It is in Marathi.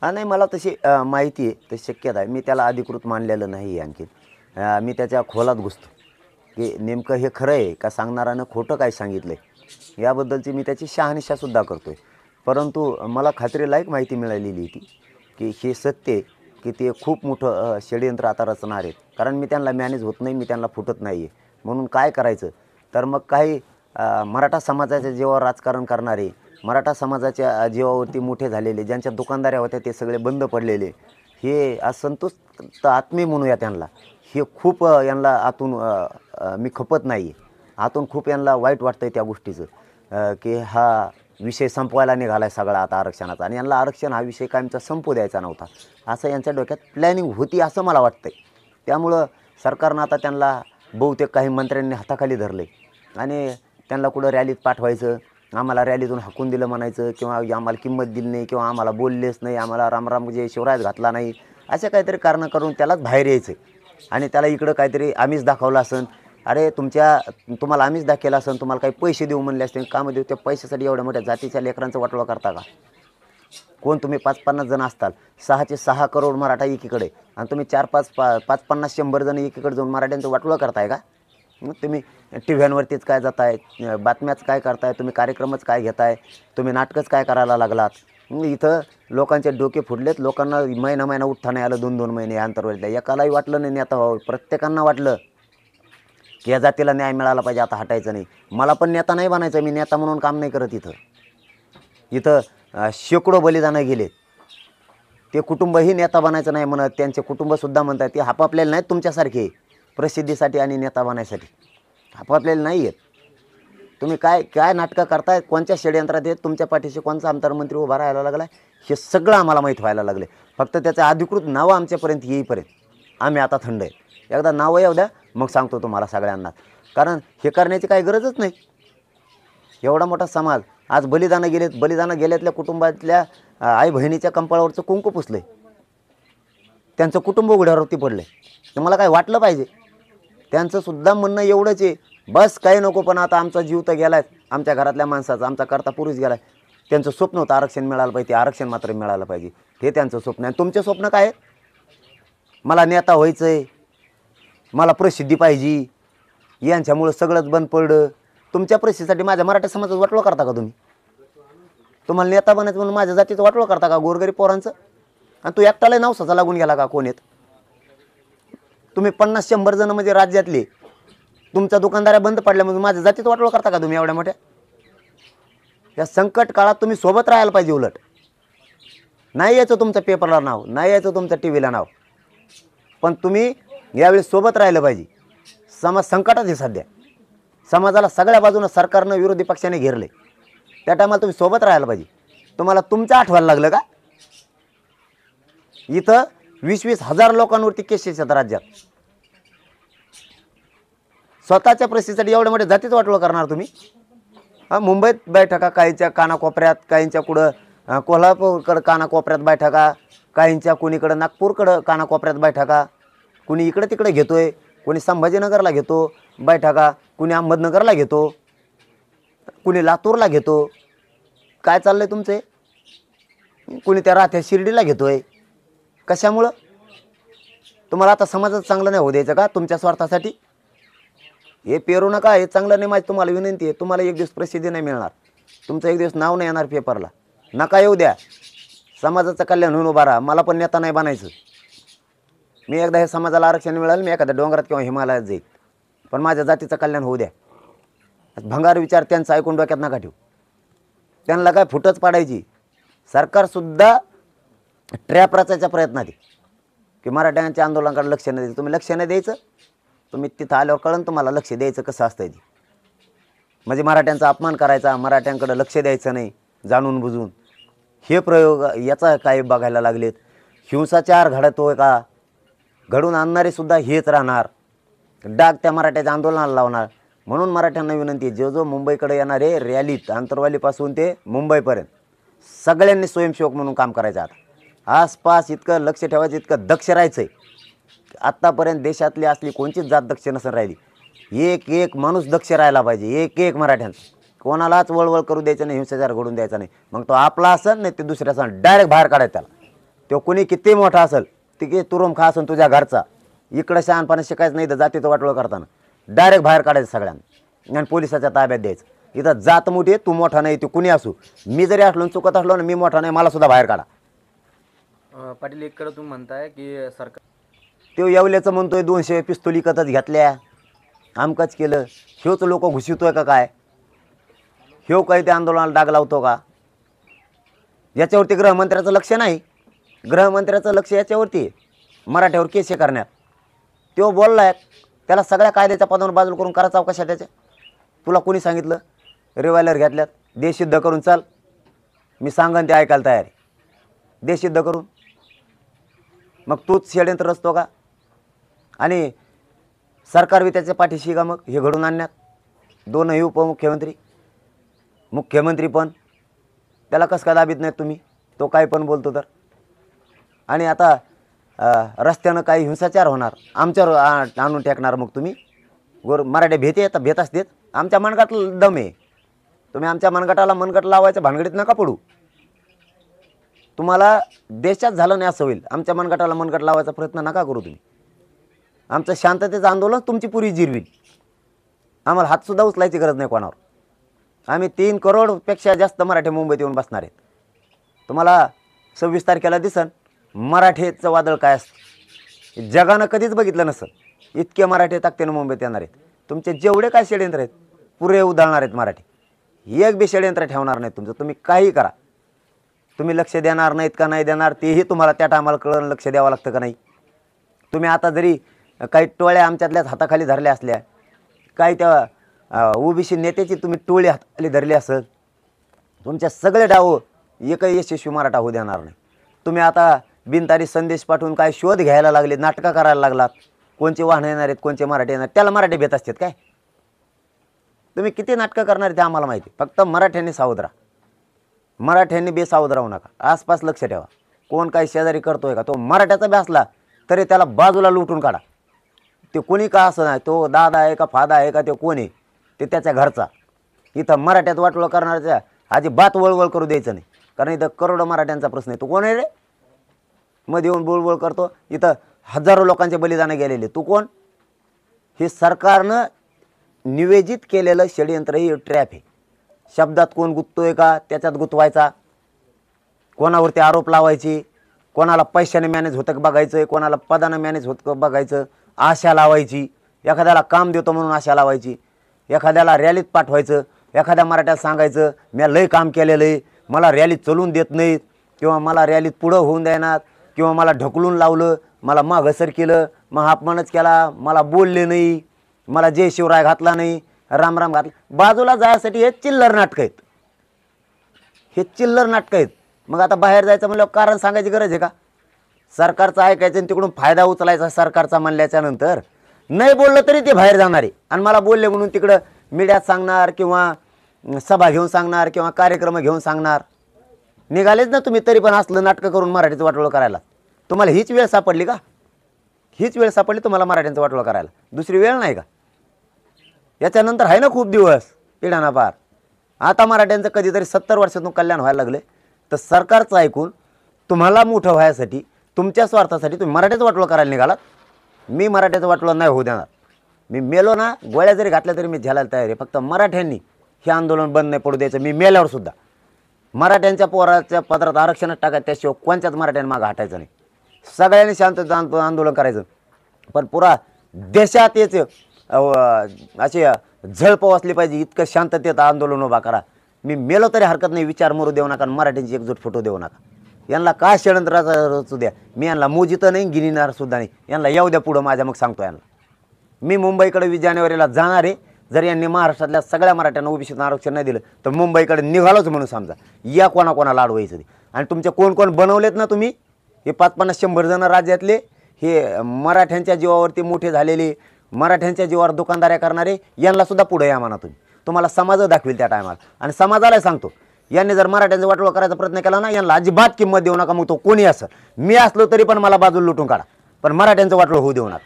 हां, नाही मला तशी माहिती आहे, तशी शक्यता आहे. मी त्याला अधिकृत मानलेलं नाही आहे आणखीन. मी त्याच्या खोलात घुसतो, की नेमकं हे खरं आहे का सांगणारानं खोटं काय सांगितलं आहे, याबद्दलची मी त्याची शहानिशासुद्धा करतो आहे. परंतु मला खात्रीलायक माहिती मिळालेली ती, की हे सत्य आहे, की ते खूप मोठं षडयंत्र आता रचणार आहेत. कारण मी त्यांना मॅनेज होत नाही, मी त्यांना फुटत नाही आहे. म्हणून काय करायचं? तर मग काही मराठा समाजाच्या जीवावर राजकारण करणारे, मराठा समाजाच्या जीवावरती मोठे झालेले, ज्यांच्या दुकानदाऱ्या होत्या ते सगळे बंद पडलेले, हे असंतुष्ट आत्मे म्हणूया त्यांना, हे खूप यांना आतून मी खपत नाही आहे. आतून खूप यांना वाईट वाटतं आहे त्या गोष्टीचं, की हा विषय संपवायला निघाला आहे सगळा आता आरक्षणाचा, आणि यांना आरक्षण हा विषय कायमचा संपू द्यायचा नव्हता, असं यांच्या डोक्यात प्लॅनिंग होती असं मला वाटतं आहे. त्यामुळं सरकारनं आता त्यांना बहुतेक काही मंत्र्यांनी हाताखाली धरले आणि त्यांना कुठं रॅलीत पाठवायचं, आम्हाला रॅलीतून हाकून दिलं म्हणायचं, किंवा आम्हाला किंमत दिली नाही, किंवा आम्हाला बोललेच नाही, आम्हाला रामराम जय शिवराज घातला नाही, असे काहीतरी कारणं करून त्यालाच बाहेर यायचं आणि त्याला इकडं काहीतरी आम्हीच दाखवलं असेल. अरे तुम्हाला आम्हीच दाखवलं असेल, तुम्हाला काही पैसे देऊ म्हणले असते, कामं देऊ, त्या पैशासाठी एवढ्या मोठ्या जातीच्या लेकरांचं वाटोळं करता का? कोण तुम्ही 5-50 जण असताल, 6चे 6 करोड मराठा एकीकडे, आणि तुम्ही 5-50-100 जण एकीकडे जाऊन मराठ्यांचं वाटोळं करताय का? मग तुम्ही टी व्हीवरतीच काय जाताय, बातम्याच काय करताय, तुम्ही कार्यक्रमच काय घेताय, तुम्ही नाटकच काय करायला लागलात. इथं लोकांचे डोके फुटलेत, लोकांना महिना उठता नाही आलं, 2-2 महिने अंतरवरल्या, एकालाही वाटलं नाही नेता व्हावं, प्रत्येकांना वाटलं की या जातीला न्याय मिळाला पाहिजे, आता हटायचं नाही. मला पण नेता नाही बनायचं, मी नेता म्हणून काम नाही करत. इथं शेकडो बलिदानं गेलेत, ते कुटुंबही नेता बनायचं नाही म्हणत, त्यांचे कुटुंबसुद्धा म्हणतात ते हापापलेले नाहीत तुमच्यासारखे प्रसिद्धीसाठी आणि नेता बनायसाठी, हापापलेले नाही आहेत. तुम्ही काय काय नाटकं करताय, कोणत्या षडयंत्रात आहेत, तुमच्या पाठीशी कोणचा आमदार मंत्री उभा राहायला लागला आहे, हे सगळं आम्हाला माहीत व्हायला लागले. फक्त त्याचं अधिकृत नावं आमच्यापर्यंत येईपर्यंत आम्ही आता थंड आहे. एकदा नावं येऊ द्या, मग सांगतो तुम्हाला सगळ्यांना. कारण हे करण्याची काही गरजच नाही. एवढा मोठा समाज आज बलिदानं गेलेत, बलिदानं गेल्यातल्या कुटुंबातल्या आई बहिणीच्या कंपाळावरचं कुंकू पुसलं आहे, त्यांचं कुटुंब उघड्यावरती पडलं आहे. तर मला काय वाटलं पाहिजे, त्यांचंसुद्धा म्हणणं एवढंच आहे, बस काही नको, पण आता आमचा जीव तर गेला आहे, आमच्या घरातल्या माणसाचा, आमचा करता पुरुष गेला आहे. त्यांचं स्वप्न होतं आरक्षण मिळालं पाहिजे, आरक्षण मात्र मिळालं पाहिजे, हे त्यांचं स्वप्न आहे. तुमचे स्वप्न काय आहे? मला नेता व्हायचं आहे, मला प्रसिद्धी पाहिजे, यांच्यामुळं सगळंच बंद पडलं. तुमच्या प्रसिद्धीसाठी माझ्या मराठा समाजाचं वाटोळं करता का तुम्ही? तुम्हाला नेता बनायचं म्हणून माझ्या जातीचं वाटोळं करता का, गोरगरीब पोरांचं? आणि तू एकटाला नवसाचा लागून गेला का? कोण येत तुम्ही? 50-100 जण म्हणजे राज्यातले, तुमच्या दुकानदाऱ्या बंद पडल्या म्हणून माझ्या जातीचं वाटोळं करता का तुम्ही एवढ्या मोठ्या? या संकट काळात तुम्ही सोबत राहायला पाहिजे. उलट नाही यायचं तुमच्या पेपरला नाव, नाही यायचं तुमच्या टी व्हीला नाव, पण तुम्ही यावेळी सोबत राहिलं पाहिजे. समाज संकटात आहे सध्या, समाजाला सगळ्या बाजूनं सरकारनं विरोधी पक्षाने घेरले, त्या टायमाला तुम्ही सोबत राहायला पाहिजे. तुम्हाला तुमचं आठवायला लागलं का? इथं 20-20 हजार लोकांवरती केसेस आहेत राज्यात. स्वतःच्या प्रसिद्धीसाठी एवढ्या मोठ्या जातीचं वाटोळं करणार तुम्ही? मुंबईत बैठका, काहींच्या कानाकोपऱ्यात, काहींच्या कुठं कोल्हापूरकडं कानाकोपऱ्यात बैठका, काहींच्या कुणीकडं नागपूरकडं कानाकोपऱ्यात बैठका, कुणी इकडं तिकडे घेतोय, कुणी संभाजीनगरला घेतो बैठका, कुणी अहमदनगरला घेतो, कुणी लातूरला घेतो. काय चाललंय तुमचे? कुणी त्या राहत्या शिर्डीला घेतोय. कशामुळं? तुम्हाला आता समाजात चांगलं नाही होऊ द्यायचं का तुमच्या स्वार्थासाठी? हे पेरू नका, हे चांगलं नाही. माझी तुम्हाला विनंती आहे, तुम्हाला एक दिवस प्रसिद्धी नाही मिळणार, तुमचं एक दिवस नाव नाही येणार पेपरला, नका येऊ द्या. समाजाचं कल्याण होऊन उभा राहा. मला पण नेता नाही बनायचं. मी एकदा हे समाजाला आरक्षण मिळालं, मी एखाद्या डोंगरात किंवा हिमालयात जाईल, पण माझ्या जातीचं कल्याण होऊ द्या. भंगार विचार त्यांचा ऐकून डोक्यात नका ठेवू. त्यांना काय फुटच पाडायची. सरकारसुद्धा ट्रॅप रचायच्या प्रयत्नात आहे की मराठ्यांच्या आंदोलनाकडे लक्ष नाही द्यायचं. तुम्ही लक्ष नाही द्यायचं, तुम्ही तिथं आल्यावर कळन तुम्हाला लक्ष द्यायचं कसं असतं ते. म्हणजे मराठ्यांचा अपमान करायचा, मराठ्यांकडे लक्ष द्यायचं नाही जाणून बुजून, हे प्रयोग याचा काय बघायला लागलेत. हिंसाचार घडतोय का? घडून आणणारे सुद्धा हेच राहणार, डाग त्या मराठ्याच्या आंदोलनाला लावणार. म्हणून मराठ्यांना विनंती आहे, जो मुंबईकडे येणार आहे रॅलीत, आंतरवालीपासून ते मुंबईपर्यंत सगळ्यांनी स्वयंसेवक म्हणून काम करायचं. आता आसपास इतकं लक्ष ठेवायचं, इतकं दक्ष राहायचं आहे. आत्तापर्यंत देशातली असली कोणतीच जात दक्ष नसेल राहिली. एक एक माणूस दक्ष राहायला पाहिजे, एक एक मराठ्यांचं. कोणालाच वळवळ करू द्यायचं नाही, हिंसाचार घडून द्यायचा नाही. मग तो आपला असेल नाही ते दुसऱ्याचा डायरेक्ट बाहेर काढायचा त्याला. तो कोणी किती मोठा असेल तिथे तुरुम खा असेल तुझ्या घरचा, इकडं शहाणपणा शिकायचं नाही तर जातीचं वाटोळं करताना डायरेक्ट बाहेर काढायचं सगळ्यांना आणि पोलिसाच्या ताब्यात द्यायचं. इथं जात मोठी आहे, तू मोठा नाही, तू कुणी असू, मी जरी असलो चुकत असलो ना, मी मोठा नाही, मला सुद्धा बाहेर काढा. पाटील एकीकडे तुम्ही म्हणताय की सरकार तो येवल्याचं म्हणतोय 200 पिस्तूल विकतच घेतल्या, आमकंच केलं. ह्योच लोक घुसितोय का काय? ह्यो काही त्या आंदोलनाला डाग लावतो का? याच्यावरती गृहमंत्र्याचं लक्ष नाही. गृहमंत्र्याचं लक्ष याच्यावरती आहे, मराठ्यावर केस करण्यात. तो बोललाय, त्याला सगळ्या कायद्याच्या पदावर बाजूला करून करायचा अवकाश त्याच्या. तुला कोणी सांगितलं? रिव्हॉल्वर घेतल्यात, देश सिद्ध करून चाल. मी सांगन ते ऐकायला तयार आहे, देश सिद्ध करून. मग तूच षडयंत्र रचतो का? आणि सरकार बी त्याच्या पाठीशी का मग हे घडून आणण्यात? दोनही उपमुख्यमंत्री, मुख्यमंत्री पण त्याला कसं काय दाबीत नाहीत तुम्ही? तो काय पण बोलतो तर. आणि आता रस्त्यानं काही हिंसाचार होणार, आमच्यावर आणून टाकणार मग तुम्ही. मराठे भेते येतात, भेत असतेत. आमच्या मनगटाला दम आहे, तुम्ही आमच्या मनगटाला मनगट लावायच्या भानगडीत नका पडू. तुम्हाला देशात झालं नाही असं होईल, आमच्या मनगटाला मनगट लावायचा प्रयत्न नका करू तुम्ही. आमचं शांततेचं आंदोलन तुमची पुरी जिरवी, आम्हाला हातसुद्धा उचलायची गरज नाही कोणावर. आम्ही 3 करोडपेक्षा जास्त मराठे मुंबईत येऊन बसणार आहेत. तुम्हाला 26 तारखेला दिसन मराठेचं वादळ काय असतं, जगानं कधीच बघितलं नसतं. इतके मराठे ताकदीनं मुंबईत येणार आहेत. तुमचे जेवढे काय षडयंत्र आहेत पुरे उधळणार आहेत मराठी. एक बी षडयंत्र ठेवणार नाहीत तुमचं. तुम्ही काही करा, तुम्ही लक्ष देणार नाहीत का नाही देणार तेही तुम्हाला त्या टायमाला कळून लक्ष द्यावं लागतं का नाही. तुम्ही आता जरी काही टोळ्या आमच्यातल्याच हाताखाली धरल्या असल्या, काही त्या ओबीसी नेत्याची तुम्ही टोळी हाताखाली धरली असत, तुमच्या सगळे डाव एकही यशस्वी मराठा होऊ देणार नाही. तुम्ही आता बिनतारी संदेश पाठवून काय शोध घ्यायला लागले, नाटकं करायला लागलात, कोणचे वाहन येणार आहेत, कोणचे मराठी येणार, त्याला मराठी भेट असतात काय? तुम्ही किती नाटकं करणार आहेत ते आम्हाला माहिती. फक्त मराठ्यांनी सावध राहा, मराठ्यांनी बेसावध राहू नका. आसपास लक्ष ठेवा, कोण काही शेजारी करतोय का? तो मराठ्याचा बी असला तरी त्याला बाजूला लुटून काढा. ते कोणी का असं नाही, तो दादा आहे का फादा आहे का, ते कोण आहे ते त्याच्या घरचा. इथं मराठ्यात वाटोळं करणाऱ्याच्या अजिबात वळवळ करू द्यायचं नाही, कारण इथं करोडो मराठ्यांचा प्रश्न आहे. तू कोण आहे रे मध्ये येऊन बोलबोल करतो? इथं हजारो लोकांचे बलिदान गेलेले, तू कोण? हे सरकारनं निवेदित केलेलं षडयंत्र ही ट्रॅप आहे. शब्दात कोण गुंततोय का त्याच्यात गुंतवायचा, कोणावरती आरोप लावायचे, कोणाला पैशाने मॅनेज होतं का बघायचं, कोणाला पदानं मॅनेज होतं का बघायचं, आशा लावायची, एखाद्याला काम देतो म्हणून आशा लावायची, एखाद्याला रॅलीत पाठवायचं, एखाद्या मराठ्याला सांगायचं मी लय काम केलेलं आहे, मला रॅलीत चलून देत नाहीत, किंवा मला रॅलीत पुढं होऊन देणार, किंवा मला ढकलून लावलं, मला माघसर केलं, मग अपमानच केला, मला बोलले नाही, मला जय शिवराय घातला नाही, राम राम घातला. बाजूला जायसाठी हे चिल्लर नाटकं आहेत, हे चिल्लर नाटकं आहेत. मग आता बाहेर जायचं म्हणल्यावर कारण सांगायची गरज आहे का? सरकारचं ऐकायचं आणि तिकडून फायदा उचलायचा सरकारचा म्हणल्याच्या नंतर. नाही बोललं तरी ते बाहेर जाणार आहे, आणि मला बोलले म्हणून तिकडं मीडियात सांगणार, किंवा सभा घेऊन सांगणार, किंवा कार्यक्रम घेऊन सांगणार. निघालेच ना तुम्ही तरी पण असलं नाटकं करून मराठीचं वाटोळं करायला. तुम्हाला हीच वेळ सापडली का? हीच वेळ सापडली तुम्हाला मराठ्यांचं वाटोळं करायला? दुसरी वेळ नाही का? याच्यानंतर आहे ना खूप दिवस पिढ्याना पार. आता मराठ्यांचं कधीतरी 70 वर्षातून कल्याण व्हायला लागले, तर सरकारचं ऐकून तुम्हाला मोठं व्हायसाठी, तुमच्या स्वार्थासाठी तुम्ही मराठ्याचं वाटोळं करायला निघालात. मी मराठ्याचं वाटोळं नाही होऊ देणार. मी मेलो ना, गोळ्या जरी घातल्या तरी मी झेलायला तयार आहे. फक्त मराठ्यांनी हे आंदोलन बंद नाही पडू द्यायचं. मी मेल्यावर सुद्धा मराठ्यांच्या पोराच्या पदरात आरक्षणच टाकायचं, त्याशिवाय कोणत्याच मराठ्यांनी मागं हटायचं नाही. सगळ्यांनी शांतता आंदोलन करायचं, पण पुरा देशात याचे असे झळपव असली पाहिजे, इतकं शांततेत आंदोलन उभा करा. मी मेलो तरी हरकत नाही, विचार मरू देऊ नका, मराठ्यांची एकजूट फुटू देऊ नका. यांना काय षडयंत्राचा रचू द्या, मी यांना मोजितं नाही, गिनिणार सुद्धा नाही. यांना येऊ द्या पुढं माझ्या, मग सांगतो यांना. मी मुंबईकडे 20 जानेवारीला जाणार आहे. जर यांनी महाराष्ट्रातल्या सगळ्या मराठ्यांना ओबीसीतून आरक्षण नाही दिलं तर मुंबईकडे निघालोच म्हणून समजा. या कोणाकोणाला अडवायचं ते. आणि तुमचे कोण कोण बनवलेत ना तुम्ही, हे 50-50-100 जण राज्यातले, हे मराठ्यांच्या जीवावरती मोठे झालेले, मराठ्यांच्या जीवावर दुकानदाऱ्या करणारे, यांना सुद्धा पुढे या म्हणा तुम्ही. तुम्हाला समाज दाखवेल त्या टायमाला. आणि समाजाला सांगतो, यांनी जर मराठ्यांचं वाटोळं करायचा प्रयत्न केला ना, यांना अजिबात किंमत देऊ नका. मग तो कोणी असं, मी असलो तरी पण मला बाजूला लुटून काढा, पण मराठ्यांचं वाटोळं होऊ देऊ नका.